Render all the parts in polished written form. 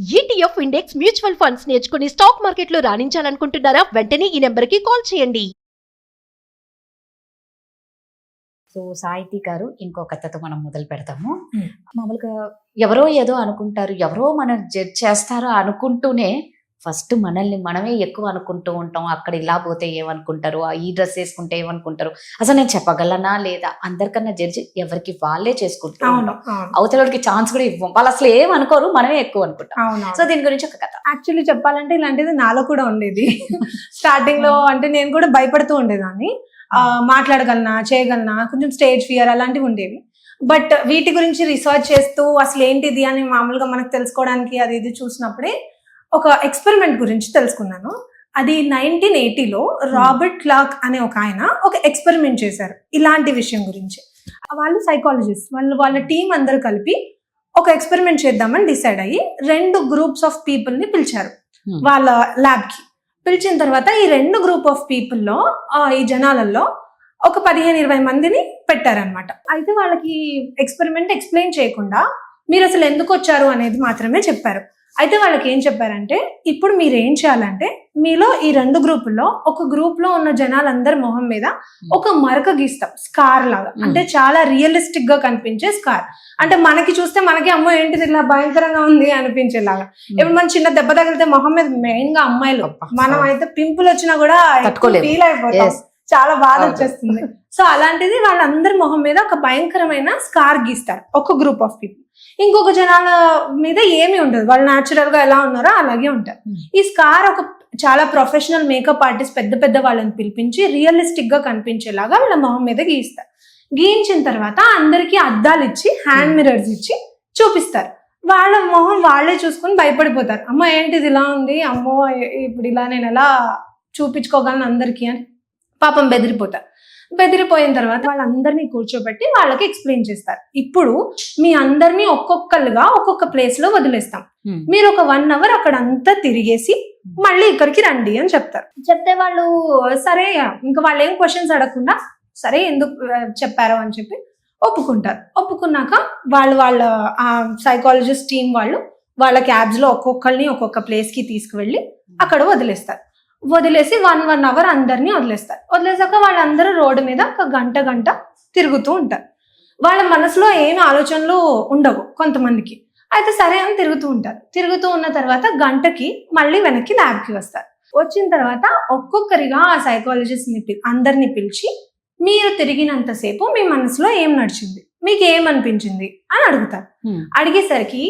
ETF index mutual funds నేర్చుకుని stock మార్కెట్లో రాణించాలనుకుంటున్నారా? వెంటనే ఈ నెంబర్కి కాల్ చేయండి. సో సాహితీ గారు ఇంకో కథతో మనం మొదలు పెడతాము. మామూలుగా ఎవరో ఏదో అనుకుంటారు, ఎవరో మనం జడ్జ్ చేస్తారో అనుకుంటూనే ఫస్ట్ మనల్ని మనమే ఎక్కువ అనుకుంటూ ఉంటాం. అక్కడ ఇలా పోతే ఏమనుకుంటారు, ఈ డ్రెస్ వేసుకుంటే ఏమనుకుంటారు, అసలు నేను చెప్పగలనా లేదా, అందరికన్నా జడ్జి ఎవరికి వాళ్ళే చేసుకుంటూ ఉంటాం. అవతలకి ఛాన్స్ కూడా ఇవ్వం, వాళ్ళు అసలు ఏమనుకోరు, మనమే ఎక్కువ అనుకుంటాం. సో దీని గురించి ఒక కథ. యాక్చువల్లీ చెప్పాలంటే ఇలాంటిది నాలో కూడా ఉండేది. స్టార్టింగ్ లో అంటే నేను కూడా భయపడుతూ ఉండేదాన్ని. మాట్లాడగలనా, చేయగలనా, కొంచెం స్టేజ్ ఫియర్ అలాంటివి ఉండేవి. బట్ వీటి గురించి రీసెర్చ్ చేస్తూ అసలు ఏంటిది అని మామూలుగా మనకు తెలుసుకోవడానికి అది ఇది చూసినప్పుడే ఒక ఎక్స్పెరిమెంట్ గురించి తెలుసుకున్నాను. అది 1980లో రాబర్ట్ క్లార్క్ అనే ఒక ఆయన ఒక ఎక్స్పెరిమెంట్ చేశారు ఇలాంటి విషయం గురించి. వాళ్ళు సైకాలజిస్ట్, వాళ్ళ టీం అందరూ కలిపి ఒక ఎక్స్పెరిమెంట్ చేద్దామని డిసైడ్ అయ్యి 2 గ్రూప్స్ ఆఫ్ పీపుల్ ని పిలిచారు వాళ్ళ ల్యాబ్ కి. పిలిచిన తర్వాత ఈ 2 గ్రూప్ ఆఫ్ పీపుల్లో ఈ జనాలలో ఒక 15-20 మందిని పెట్టారనమాట. అయితే వాళ్ళకి ఎక్స్పెరిమెంట్ ఎక్స్ప్లెయిన్ చేయకుండా మీరు అసలు ఎందుకు వచ్చారు అనేది మాత్రమే చెప్పారు. అయితే వాళ్ళకి ఏం చెప్పారంటే, ఇప్పుడు మీరు ఏం చేయాలంటే మీలో ఈ 2 గ్రూపుల్లో ఒక గ్రూప్ లో ఉన్న జనాలందరి మొహం మీద ఒక మరక గీస్తాం, స్కార్ లాగా. అంటే చాలా రియలిస్టిక్ గా కనిపించే స్కార్. అంటే మనకి చూస్తే మనకి అమ్మో ఏంటిది ఇలా భయంకరంగా ఉంది అనిపించేలాగా. ఇప్పుడు మనం చిన్న దెబ్బ తగిలితే మొహం మీద, మెయిన్ గా అమ్మాయిలు, మనం అయితే పింపుల్ వచ్చినా కూడా ఫీల్ అయిపోతాం, చాలా బాధ వచ్చేస్తుంది. సో అలాంటిది వాళ్ళందరి మొహం మీద ఒక భయంకరమైన స్కార్ గీస్తారు ఒక గ్రూప్ ఆఫ్ పీపుల్. ఇంకొక జనాల మీద ఏమీ ఉండదు, వాళ్ళు న్యాచురల్ గా ఎలా ఉన్నారో అలాగే ఉంటారు. ఈ స్కార్ ఒక చాలా ప్రొఫెషనల్ మేకప్ ఆర్టిస్ట్ పెద్ద వాళ్ళని పిలిపించి రియలిస్టిక్ గా కనిపించేలాగా వాళ్ళ మొహం మీద గీస్తారు. గీయించిన తర్వాత అందరికి అద్దాలు ఇచ్చి, హ్యాండ్ మిరర్స్ ఇచ్చి చూపిస్తారు. వాళ్ళ మొహం వాళ్ళే చూసుకుని భయపడిపోతారు. అమ్మో ఏంటిది ఇలా ఉంది, అమ్మో ఇప్పుడు ఇలా నేను ఎలా చూపించుకోగలను అందరికీ అని పాపం బెదిరిపోతారు. బెదిరిపోయిన తర్వాత వాళ్ళందరినీ కూర్చోబెట్టి వాళ్ళకి ఎక్స్ప్లెయిన్ చేస్తారు. ఇప్పుడు మీ అందరినీ ఒక్కొక్కరుగా ఒక్కొక్క ప్లేస్ లో వదిలేస్తాం, మీరు ఒక 1 hour అక్కడ అంతా తిరిగేసి మళ్ళీ ఇక్కడికి రండి అని చెప్తారు. చెప్తే వాళ్ళు సరే, ఇంకా వాళ్ళు ఏం క్వశ్చన్స్ అడగకుండా సరే ఎందుకు చెప్పారో అని చెప్పి ఒప్పుకుంటారు. ఒప్పుకున్నాక వాళ్ళ సైకాలజిస్ట్ టీం వాళ్ళు వాళ్ళ క్యాబ్స్ లో ఒక్కొక్కరిని ఒక్కొక్క ప్లేస్ కి తీసుకువెళ్ళి అక్కడ వదిలేస్తారు. వదిలేసి 1 hour అందరినీ వదిలేస్తారు. వదిలేసాక వాళ్ళందరూ రోడ్డు మీద ఒక గంట తిరుగుతూ ఉంటారు. వాళ్ళ మనసులో ఏం ఆలోచనలు ఉండవు కొంతమందికి. అయితే సరే అని తిరుగుతూ ఉంటారు. తిరుగుతూ ఉన్న తర్వాత గంటకి మళ్ళీ వెనక్కి ల్యాబ్కి వస్తారు. వచ్చిన తర్వాత ఒక్కొక్కరిగా ఆ సైకాలజిస్ట్ ని అందరినీ పిలిచి, మీరు తిరిగినంతసేపు మీ మనసులో ఏం నడిచింది, మీకు ఏమనిపించింది అని అడుగుతారు. అడిగేసరికి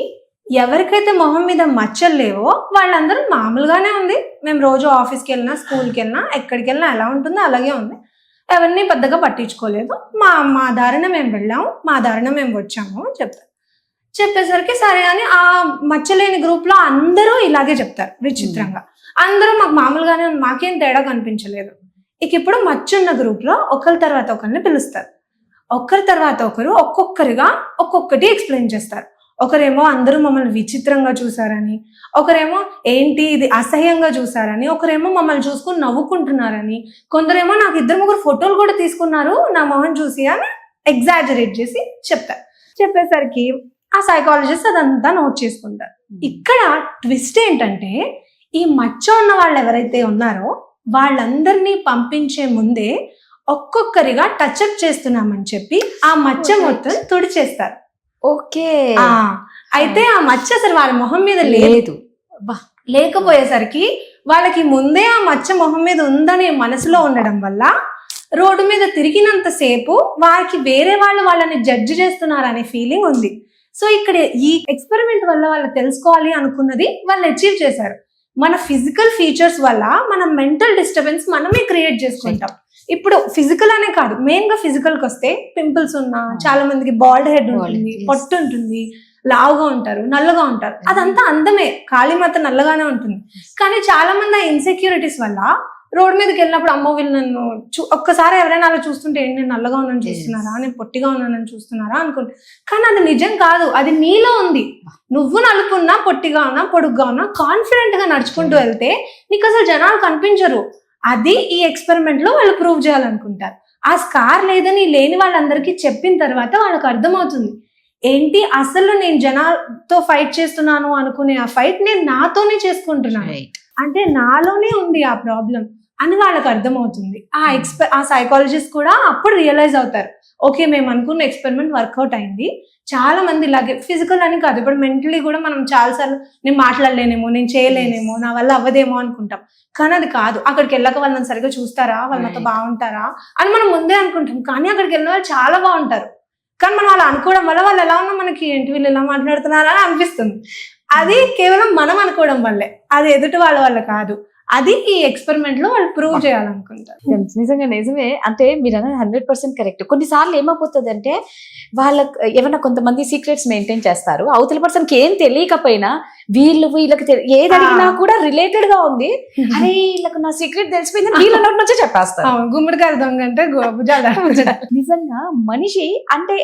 ఎవరికైతే మొహం మీద మచ్చలు లేవో వాళ్ళందరూ మామూలుగానే ఉంది, మేము రోజు ఆఫీస్కి వెళ్ళినా, స్కూల్కి వెళ్ళినా, ఎక్కడికి వెళ్ళినా ఎలా ఉంటుందో అలాగే ఉంది, ఎవరిని పెద్దగా పట్టించుకోలేదు, మా దారిన మేము వెళ్ళాము, మా దారిన మేము వచ్చాము అని చెప్తారు. చెప్పేసరికి సరే అని ఆ మచ్చలేని గ్రూప్ లో అందరూ ఇలాగే చెప్తారు విచిత్రంగా. అందరూ మాకు మామూలుగానే, మాకేం తేడా కనిపించలేదు. ఇక ఇప్పుడు మచ్చున్న గ్రూప్ లో ఒకరి తర్వాత ఒకరిని పిలుస్తారు. ఒకరి తర్వాత ఒకరు ఒక్కొక్కరిగా ఒక్కొక్కటి ఎక్స్ప్లెయిన్ చేస్తారు. ఒకరేమో అందరూ మమ్మల్ని విచిత్రంగా చూసారని, ఒకరేమో ఏంటి ఇది అసహ్యంగా చూసారని, ఒకరేమో మమ్మల్ని చూసుకుని నవ్వుకుంటున్నారని, కొందరేమో నాకు 2-3 ఫోటోలు కూడా తీసుకున్నారు నా మొహం చూసి అని ఎగ్జాజరేట్ చేసి చెప్తారు. చెప్పేసరికి ఆ సైకాలజిస్ట్ అదంతా నోట్ చేసుకుంటారు. ఇక్కడ ట్విస్ట్ ఏంటంటే, ఈ మచ్చ ఉన్న వాళ్ళు ఎవరైతే ఉన్నారో వాళ్ళందరినీ పంపించే ముందే ఒక్కొక్కరిగా టచ్అప్ చేస్తున్నామని చెప్పి ఆ మచ్చ మొత్తం తుడిచేస్తారు. ఓకే. అయితే ఆ మచ్చ అసలు వాళ్ళ మొహం మీద లేదు. లేకపోయేసరికి వాళ్ళకి ముందే ఆ మచ్చ మొహం మీద ఉందనే మనసులో ఉండడం వల్ల రోడ్డు మీద తిరిగినంతసేపు వారికి వేరే వాళ్ళని జడ్జి చేస్తున్నారనే ఫీలింగ్ ఉంది. సో ఇక్కడ ఈ ఎక్స్పెరిమెంట్ వల్ల వాళ్ళు తెలుసుకోవాలి అనుకున్నది వాళ్ళు అచీవ్ చేశారు. మన ఫిజికల్ ఫీచర్స్ వల్ల మన మెంటల్ డిస్టర్బెన్స్ మనమే క్రియేట్ చేసుకుంటాం. ఇప్పుడు ఫిజికల్ అనే కాదు, మెయిన్ గా ఫిజికల్ కి వస్తే పింపుల్స్ ఉన్నా, చాలా మందికి బాల్డ్ హెడ్ ఉంటుంది, పొట్టు ఉంటుంది, లావుగా ఉంటారు, నల్లగా ఉంటారు. అదంతా అందమే, కాళీమాత నల్లగానే ఉంటుంది. కానీ చాలా మంది ఆ ఇన్సెక్యూరిటీస్ వల్ల రోడ్ మీదకి వెళ్ళినప్పుడు అమ్మో వీళ్ళు నన్ను ఒక్కసారి ఎవరైనా అలా చూస్తుంటే ఏంటి నేను నల్లగా ఉన్నాను చూస్తున్నారా, నేను పొట్టిగా ఉన్నానని చూస్తున్నారా అనుకుంటే, కానీ అది నిజం కాదు, అది నీలో ఉంది. నువ్వు నలుపున్నా, పొట్టిగా ఉన్నా, పొడుగ్గా ఉన్నా, కాన్ఫిడెంట్ గా నడుచుకుంటూ వెళ్తే నీకు అసలు జనాలు కనిపించరు. అది ఈ ఎక్స్పెరిమెంట్ లో వాళ్ళు ప్రూవ్ చేయాలనుకుంటారు. ఆ స్కార్ లేదని లేని వాళ్ళందరికీ చెప్పిన తర్వాత వాళ్ళకి అర్థమవుతుంది, ఏంటి అసలు నేను జనాలతో ఫైట్ చేస్తున్నాను అనుకునే ఆ ఫైట్ నేను నాతోనే చేసుకుంటున్నాను, అంటే నాలోనే ఉంది ఆ ప్రాబ్లం అని వాళ్ళకి అర్థమవుతుంది. ఆ సైకాలజిస్ట్ కూడా అప్పుడు రియలైజ్ అవుతారు, ఓకే మేము అనుకున్న ఎక్స్పెరిమెంట్ వర్కౌట్ అయింది. చాలా మంది ఇలాగే ఫిజికల్ అని కాదు, ఇప్పుడు మెంటలీ కూడా మనం చాలాసార్లు నేను మాట్లాడలేనేమో, నేను చేయలేనేమో, నా వల్ల అవ్వదేమో అనుకుంటాం. కానీ అది కాదు. అక్కడికి వెళ్ళక వాళ్ళని సరిగ్గా చూస్తారా, వాళ్ళ నాతో బాగుంటారా అని మనం ముందే అనుకుంటాం. కానీ అక్కడికి వెళ్ళిన వాళ్ళు చాలా బాగుంటారు. కానీ మనం అలా అనుకోవడం వల్ల వాళ్ళు ఎలా ఉన్నా మనకి ఏంటి వీళ్ళు ఎలా మాట్లాడుతున్నారా అని అనిపిస్తుంది. అది కేవలం మనం అనుకోవడం వల్లే, అది ఎదుటి వాళ్ళ వల్ల కాదు. అది ఈ ఎక్స్పెరిమెంట్ లో వాళ్ళు ప్రూవ్ చేయాలనుకుంటారు. నిజంగా నిజమే. అంటే మీరు అనేది 100% కరెక్ట్. కొన్నిసార్లు ఏమైపోతుంది అంటే వాళ్ళకి ఏమైనా కొంతమంది సీక్రెట్స్ మెయింటైన్ చేస్తారు, అవతల పర్సన్కి ఏం తెలియకపోయినా వీళ్ళకి ఏది అడిగినా కూడా రిలేటెడ్ గా ఉంది, అరే వీళ్ళకి నా సీక్రెట్ తెలిసిపోయింది వీళ్ళ నోటి నుంచే చెప్పేస్తారు. గుమ్మడికాయ దొంగ అంటే నిజంగా మనిషి అంటే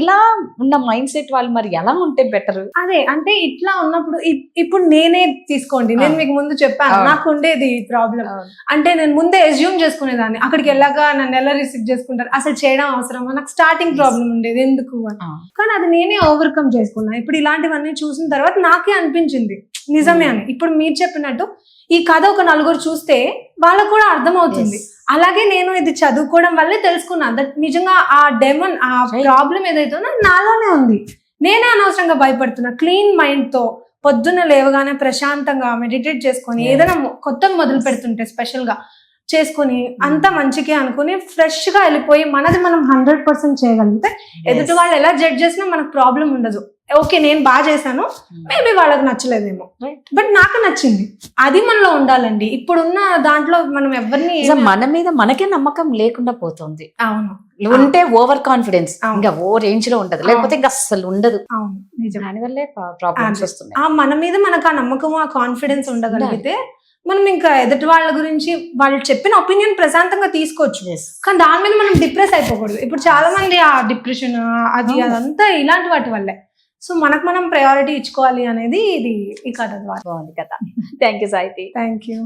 ఇలా ఉన్న మైండ్ సెట్ వాళ్ళు మరి ఎలా ఉంటే బెటర్? అదే అంటే ఇట్లా ఉన్నప్పుడు ఇప్పుడు నేనే తీసుకోండి, నేను మీకు ముందు చెప్పాను నాకు ఉండేది ప్రాబ్లం. అంటే నేను ముందే అజ్యూమ్ చేసుకునేదాన్ని, అక్కడికి వెళ్ళాక నన్ను ఎలా రిసీవ్ చేసుకుంటారు, అసలు చేయడం అవసరమా, నాకు స్టార్టింగ్ ప్రాబ్లం ఉండేది ఎందుకు అని. కానీ అది నేనే ఓవర్కమ్ చేసుకున్నా. ఇప్పుడు ఇలాంటివన్నీ చూసిన తర్వాత నాకే అనిపించింది నిజమే అని. ఇప్పుడు మీరు చెప్పినట్టు ఈ కథ ఒక నలుగురు చూస్తే వాళ్ళకు కూడా అర్థం అవుతుంది. అలాగే నేను ఇది చదువుకోవడం వల్లే తెలుసుకున్నా దట్ నిజంగా ఆ డెమన్, ఆ ప్రాబ్లం ఏదైతే నాలోనే ఉంది. నేనే అనవసరంగా భయపడుతున్నా. క్లీన్ మైండ్ తో పొద్దున్న లేవగానే ప్రశాంతంగా మెడిటేట్ చేసుకొని ఏదైనా కొత్తగా మొదలు పెడుతుంటే స్పెషల్ గా చేసుకుని అంతా మంచిగా అనుకుని ఫ్రెష్ గా వెళ్ళిపోయి మనది మనం 100% చేయగలిగితే ఎదుటి వాళ్ళు ఎలా జడ్జ్ చేసినా మనకు ప్రాబ్లం ఉండదు. ఓకే నేను బాగా చేశాను, మేబీ వాళ్ళకి నచ్చలేదేమో, బట్ నాకు నచ్చింది. అది మనలో ఉండాలండి. ఇప్పుడున్న దాంట్లో మనం ఎవరిని మన మీద మనకే నమ్మకం లేకుండా పోతుంది. అవును, ఉంటే ఓవర్ కాన్ఫిడెన్స్ ఇంకా ఓ రేంజ్ లో ఉంటది, లేకపోతే ఇంకా అస్సలు ఉండదు. అవును నిజం. దానివల్లే ప్రాబ్లమ్స్ వస్తున్నాయి. మన మీద మనకు ఆ నమ్మకం, ఆ కాన్ఫిడెన్స్ ఉండగలిగితే మనం ఇంకా ఎదుటి వాళ్ళ గురించి వాళ్ళు చెప్పిన ఒపీనియన్ ప్రశాంతంగా తీసుకోవచ్చు. కానీ దాని మీద మనం డిప్రెస్ అయిపోకూడదు. ఇప్పుడు చాలా మంది ఆ డిప్రెషన్ అది అదంతా ఇలాంటి వాటి వల్లే. సో మనకు మనం ప్రయారిటీ ఇచ్చుకోవాలి అనేది ఇది ఈ కథ ద్వారా. బాగుంది కదా. Thank you Sahiti. Thank you.